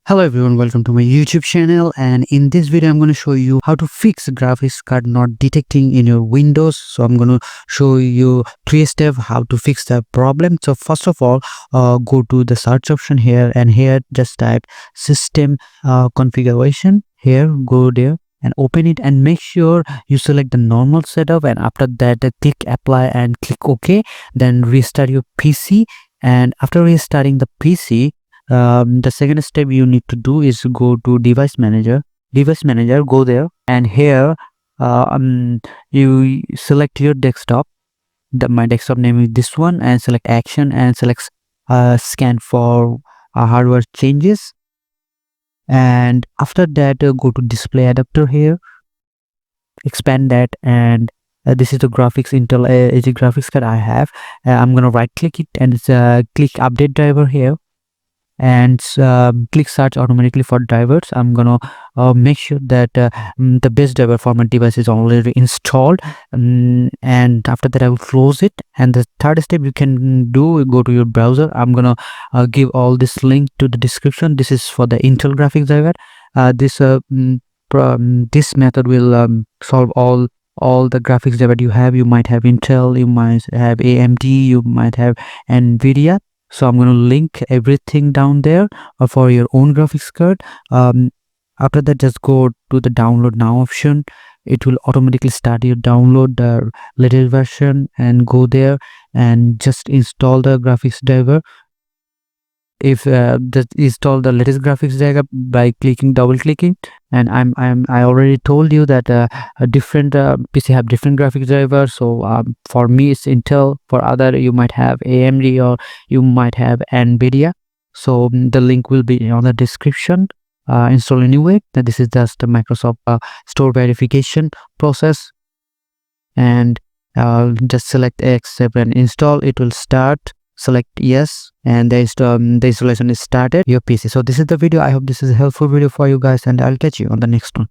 Hello everyone, welcome to my YouTube channel, and in this video I'm going to show you how to fix graphics card not detecting in your Windows. So I'm going to show you 3 steps how to fix the problem. So first of all, go to the search option here, and here just type system configuration. Here, go there and open it, and make sure you select the normal setup, and after that click apply and click OK. Then restart your PC, and after restarting the PC, the second step you need to do is go to device manager, go there, and here you select your desktop. My desktop name is this one, and select action and select scan for hardware changes. And after that go to display adapter here, expand that, and this is the graphics Intel AG graphics card I have. I'm gonna right click it and click update driver here, and click search automatically for drivers. I'm gonna make sure that the base driver for my device is already installed, and after that I will close it. And the third step you can do, go to your browser. I'm gonna give all this link to the description. This is for the Intel graphics driver. This method will solve all the graphics driver you have. You might have Intel, you might have AMD, you might have Nvidia. So I'm going to link everything down there for your own graphics card. After that, just go to the download now option. It will automatically start your download the latest version, and go there and just install the graphics driver. If just install the latest graphics driver by double clicking, and I already told you that a different PC have different graphics driver. So for me it's Intel, for other you might have AMD or you might have Nvidia. So the link will be on the description. Install anyway. This is just the Microsoft store verification process, and just select accept and install. It will start. Select yes, and the installation is started your PC. So this is the video. I hope this is a helpful video for you guys, and I'll catch you on the next one.